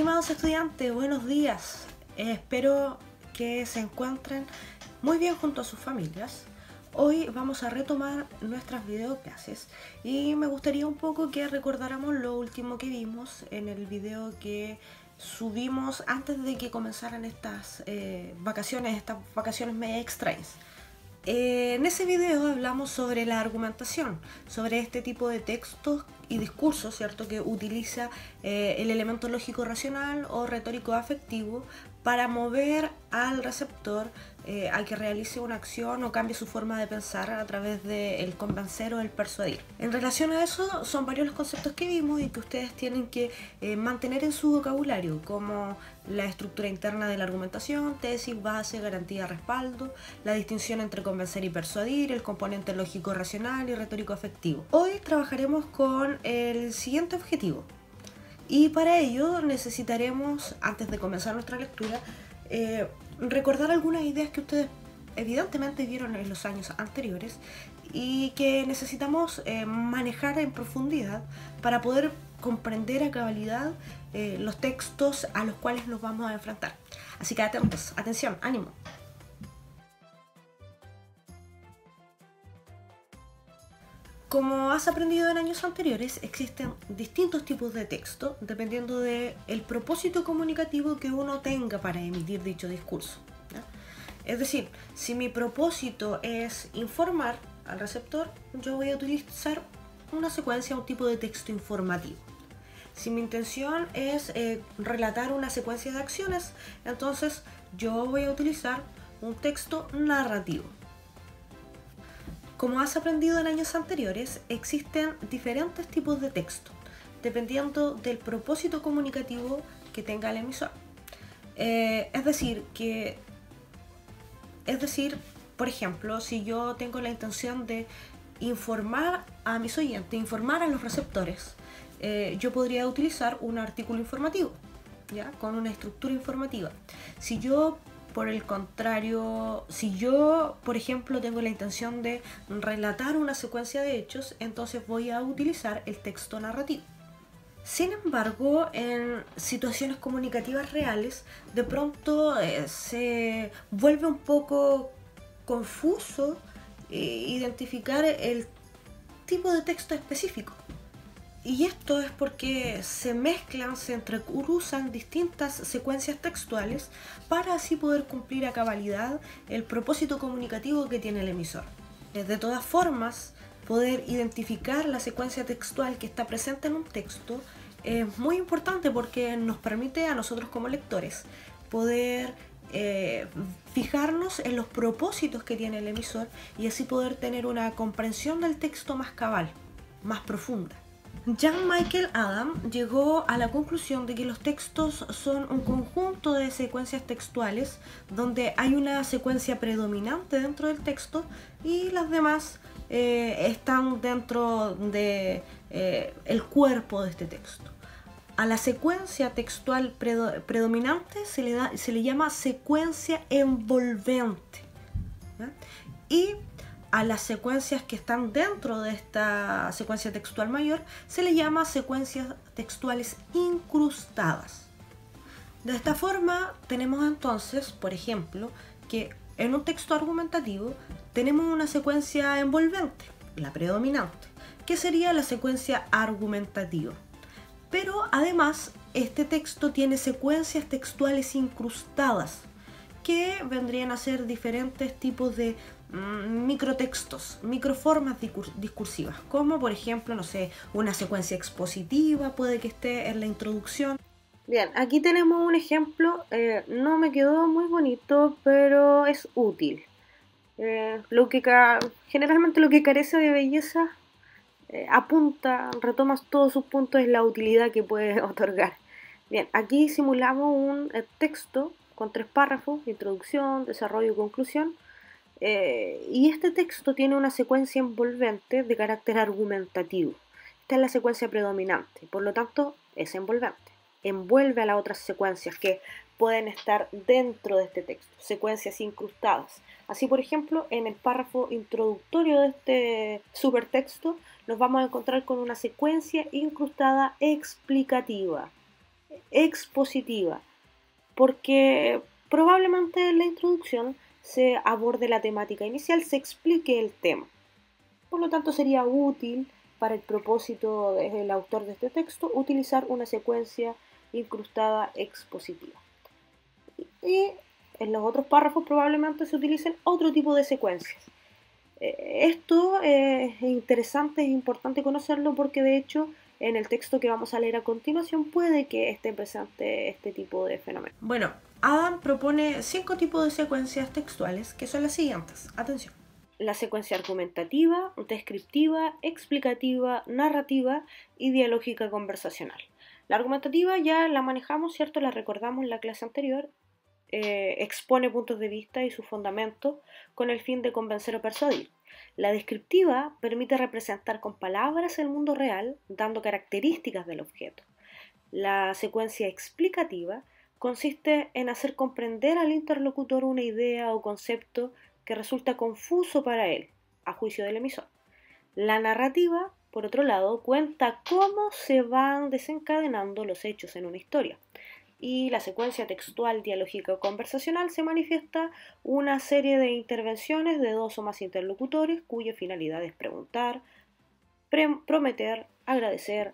Estimados estudiantes, buenos días. Espero que se encuentren muy bien junto a sus familias. Hoy vamos a retomar nuestras videoclases y me gustaría un poco que recordáramos lo último que vimos en el video que subimos antes de que comenzaran estas vacaciones media extrañas. En ese video hablamos sobre la argumentación, sobre este tipo de textos y discursos, ¿cierto?, que utiliza el elemento lógico racional o retórico afectivo para mover al receptor a que realice una acción o cambie su forma de pensar a través del convencer o el persuadir. En relación a eso, son varios los conceptos que vimos y que ustedes tienen que mantener en su vocabulario, como la estructura interna de la argumentación, tesis, base, garantía, respaldo, la distinción entre convencer y persuadir, el componente lógico racional y retórico afectivo. Hoy trabajaremos con el siguiente objetivo. Y para ello necesitaremos, antes de comenzar nuestra lectura, recordar algunas ideas que ustedes evidentemente vieron en los años anteriores y que necesitamos manejar en profundidad para poder comprender a cabalidad los textos a los cuales nos vamos a enfrentar. Así que atentos, atención, ánimo. Como has aprendido en años anteriores, existen distintos tipos de texto dependiendo del propósito comunicativo que uno tenga para emitir dicho discurso, ¿ya? Es decir, si mi propósito es informar al receptor, yo voy a utilizar una secuencia, un tipo de texto informativo. Si mi intención es relatar una secuencia de acciones, entonces yo voy a utilizar un texto narrativo. Como has aprendido en años anteriores, existen diferentes tipos de texto, dependiendo del propósito comunicativo que tenga el emisor. Es decir, por ejemplo, si yo tengo la intención de informar a mis oyentes, informar a los receptores, yo podría utilizar un artículo informativo, ¿ya?, con una estructura informativa. Si yo, por el contrario, por ejemplo, tengo la intención de relatar una secuencia de hechos, entonces voy a utilizar el texto narrativo. Sin embargo, en situaciones comunicativas reales, de pronto se vuelve un poco confuso identificar el tipo de texto específico. Y esto es porque se entrecruzan distintas secuencias textuales para así poder cumplir a cabalidad el propósito comunicativo que tiene el emisor. De todas formas, poder identificar la secuencia textual que está presente en un texto es muy importante porque nos permite a nosotros como lectores poder fijarnos en los propósitos que tiene el emisor y así poder tener una comprensión del texto más cabal, más profunda. Jean-Michel Adam llegó a la conclusión de que los textos son un conjunto de secuencias textuales donde hay una secuencia predominante dentro del texto y las demás están dentro de el cuerpo de este texto. A la secuencia textual predominante se le llama secuencia envolvente, ¿ya? Y a las secuencias que están dentro de esta secuencia textual mayor se le llama secuencias textuales incrustadas. De esta forma tenemos entonces, por ejemplo, que en un texto argumentativo tenemos una secuencia envolvente, la predominante, que sería la secuencia argumentativa. Pero además este texto tiene secuencias textuales incrustadas, que vendrían a ser diferentes tipos de microtextos, microformas discursivas, como por ejemplo, no sé, una secuencia expositiva puede que esté en la introducción. Bien, aquí tenemos un ejemplo, no me quedó muy bonito, pero es útil. Generalmente lo que carece de belleza retoma todos sus puntos en la utilidad que puede otorgar. Bien, aquí simulamos un texto con 3 párrafos, introducción, desarrollo y conclusión. Y este texto tiene una secuencia envolvente de carácter argumentativo. Esta es la secuencia predominante, por lo tanto es envolvente. Envuelve a las otras secuencias que pueden estar dentro de este texto, secuencias incrustadas. Así, por ejemplo, en el párrafo introductorio de este supertexto nos vamos a encontrar con una secuencia incrustada explicativa. expositiva, porque probablemente en la introducción se aborde la temática inicial, se explique el tema. Por lo tanto, sería útil para el propósito del autor de este texto utilizar una secuencia incrustada expositiva. Y en los otros párrafos probablemente se utilicen otro tipo de secuencias. Esto es interesante, es importante conocerlo porque de hecho en el texto que vamos a leer a continuación puede que esté presente este tipo de fenómeno. Bueno, Adam propone 5 tipos de secuencias textuales que son las siguientes. Atención. La secuencia argumentativa, descriptiva, explicativa, narrativa y dialógica conversacional. La argumentativa ya la manejamos, ¿cierto? La recordamos en la clase anterior. Expone puntos de vista y sus fundamentos con el fin de convencer o persuadir. La descriptiva permite representar con palabras el mundo real, dando características del objeto. La secuencia explicativa consiste en hacer comprender al interlocutor una idea o concepto que resulta confuso para él, a juicio del emisor. La narrativa, por otro lado, cuenta cómo se van desencadenando los hechos en una historia. Y la secuencia textual, dialógica o conversacional se manifiesta una serie de intervenciones de 2 o más interlocutores cuya finalidad es preguntar, prometer, agradecer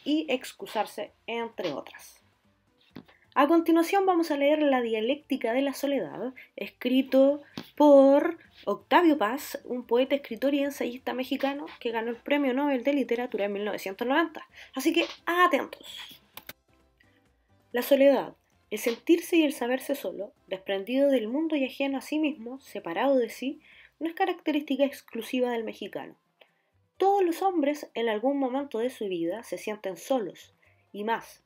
y excusarse, entre otras. A continuación vamos a leer La dialéctica de la soledad, escrito por Octavio Paz, un poeta, escritor y ensayista mexicano que ganó el Premio Nobel de Literatura en 1990. Así que atentos. La soledad, el sentirse y el saberse solo, desprendido del mundo y ajeno a sí mismo, separado de sí, no es característica exclusiva del mexicano. Todos los hombres en algún momento de su vida se sienten solos, y más,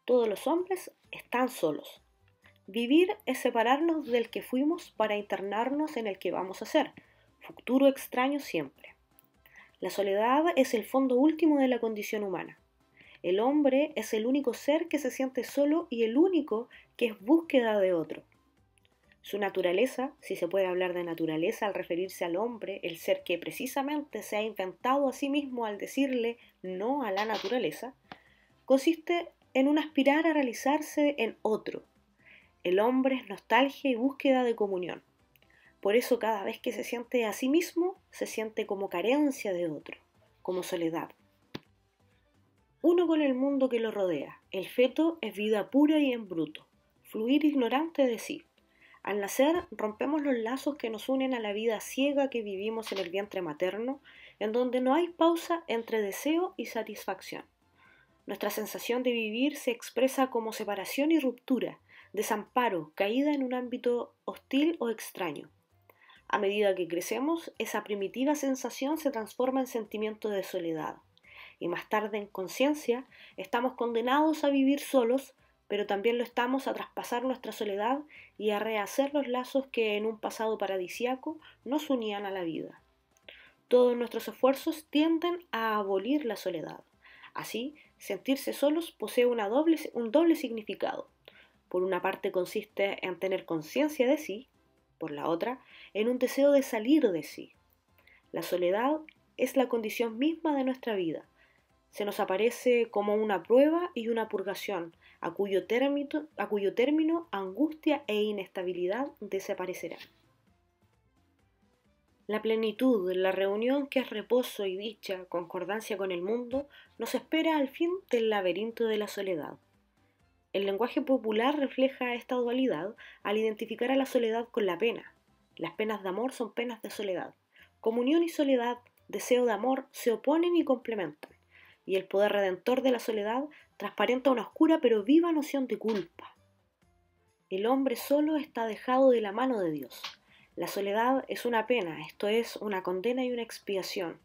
todos los hombres están solos. Vivir es separarnos del que fuimos para internarnos en el que vamos a ser, futuro extraño siempre. La soledad es el fondo último de la condición humana. El hombre es el único ser que se siente solo y el único que es búsqueda de otro. Su naturaleza, si se puede hablar de naturaleza al referirse al hombre, el ser que precisamente se ha inventado a sí mismo al decirle no a la naturaleza, consiste en un aspirar a realizarse en otro. El hombre es nostalgia y búsqueda de comunión. Por eso cada vez que se siente a sí mismo, se siente como carencia de otro, como soledad. Uno con el mundo que lo rodea. El feto es vida pura y en bruto, fluir ignorante de sí. Al nacer rompemos los lazos que nos unen a la vida ciega que vivimos en el vientre materno, en donde no hay pausa entre deseo y satisfacción. Nuestra sensación de vivir se expresa como separación y ruptura, desamparo, caída en un ámbito hostil o extraño. A medida que crecemos, esa primitiva sensación se transforma en sentimiento de soledad. Y más tarde en conciencia, estamos condenados a vivir solos, pero también lo estamos a traspasar nuestra soledad y a rehacer los lazos que en un pasado paradisíaco nos unían a la vida. Todos nuestros esfuerzos tienden a abolir la soledad. Así, sentirse solos posee un doble significado. Por una parte consiste en tener conciencia de sí, por la otra, en un deseo de salir de sí. La soledad es la condición misma de nuestra vida. Se nos aparece como una prueba y una purgación, a cuyo término angustia e inestabilidad desaparecerán. La plenitud, la reunión que es reposo y dicha, concordancia con el mundo, nos espera al fin del laberinto de la soledad. El lenguaje popular refleja esta dualidad al identificar a la soledad con la pena. Las penas de amor son penas de soledad. Comunión y soledad, deseo de amor, se oponen y complementan. Y el poder redentor de la soledad transparenta una oscura pero viva noción de culpa. El hombre solo está dejado de la mano de Dios. La soledad es una pena, esto es, una condena y una expiación.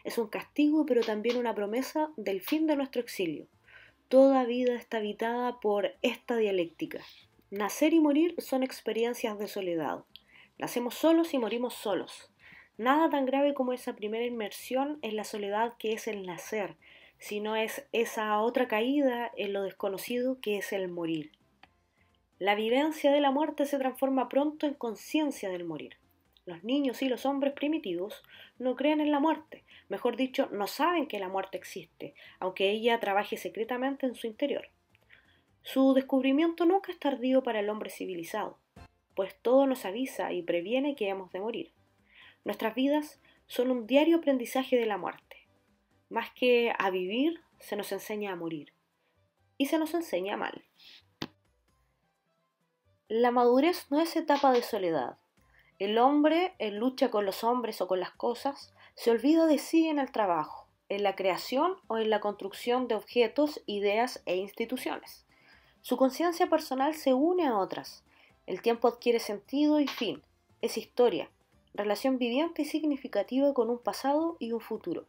Es un castigo pero también una promesa del fin de nuestro exilio. Toda vida está habitada por esta dialéctica. Nacer y morir son experiencias de soledad. Nacemos solos y morimos solos. Nada tan grave como esa primera inmersión en la soledad que es el nacer, sino es esa otra caída en lo desconocido que es el morir. La vivencia de la muerte se transforma pronto en conciencia del morir. Los niños y los hombres primitivos no creen en la muerte, mejor dicho, no saben que la muerte existe, aunque ella trabaje secretamente en su interior. Su descubrimiento nunca es tardío para el hombre civilizado, pues todo nos avisa y previene que hemos de morir. Nuestras vidas son un diario aprendizaje de la muerte. Más que a vivir, se nos enseña a morir. Y se nos enseña mal. La madurez no es etapa de soledad. El hombre, en lucha con los hombres o con las cosas, se olvida de sí en el trabajo, en la creación o en la construcción de objetos, ideas e instituciones. Su conciencia personal se une a otras. El tiempo adquiere sentido y fin. Es historia, relación viviente y significativa con un pasado y un futuro.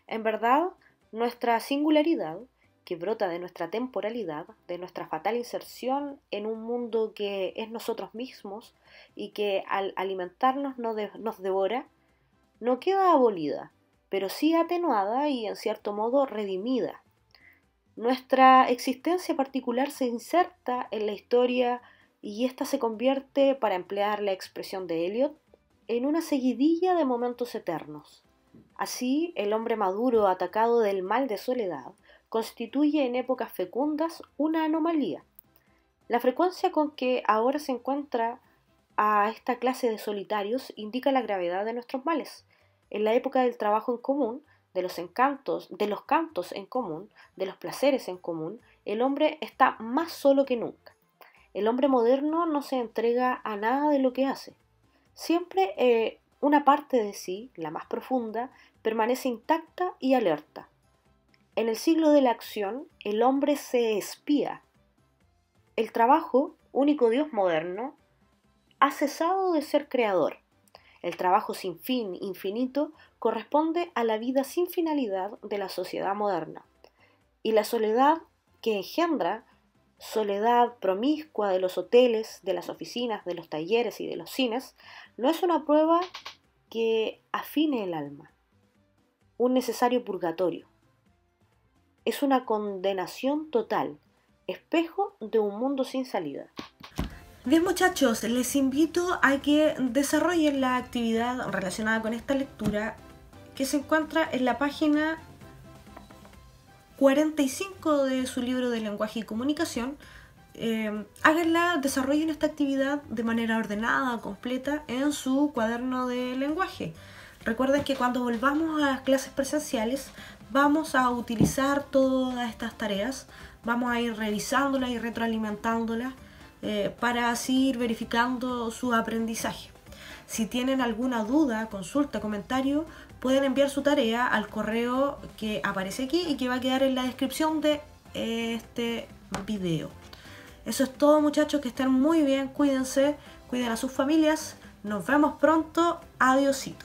En verdad, nuestra singularidad, que brota de nuestra temporalidad, de nuestra fatal inserción en un mundo que es nosotros mismos y que al alimentarnos nos devora, no queda abolida, pero sí atenuada y en cierto modo redimida. Nuestra existencia particular se inserta en la historia y ésta se convierte, para emplear la expresión de Eliot, en una seguidilla de momentos eternos. Así, el hombre maduro atacado del mal de soledad constituye en épocas fecundas una anomalía. La frecuencia con que ahora se encuentra a esta clase de solitarios indica la gravedad de nuestros males. En la época del trabajo en común, de los encantos, de los cantos en común, de los placeres en común, el hombre está más solo que nunca. El hombre moderno no se entrega a nada de lo que hace. Siempre una parte de sí, la más profunda, permanece intacta y alerta. En el siglo de la acción, el hombre se espía. El trabajo, único Dios moderno, ha cesado de ser creador. El trabajo sin fin, infinito, corresponde a la vida sin finalidad de la sociedad moderna. Y la soledad que engendra, soledad promiscua de los hoteles, de las oficinas, de los talleres y de los cines, no es una prueba que afine el alma, un necesario purgatorio. Es una condenación total, espejo de un mundo sin salida. Bien, muchachos, les invito a que desarrollen la actividad relacionada con esta lectura que se encuentra en la página 45 de su libro de lenguaje y comunicación. Háganla, desarrollen esta actividad de manera ordenada, completa, en su cuaderno de lenguaje. Recuerden que cuando volvamos a las clases presenciales vamos a utilizar todas estas tareas, vamos a ir revisándolas y retroalimentándolas para así ir verificando su aprendizaje. Si tienen alguna duda, consulta, comentario, pueden enviar su tarea al correo que aparece aquí y que va a quedar en la descripción de este video. Eso es todo, muchachos, que estén muy bien, cuídense, cuiden a sus familias, nos vemos pronto, adiósito.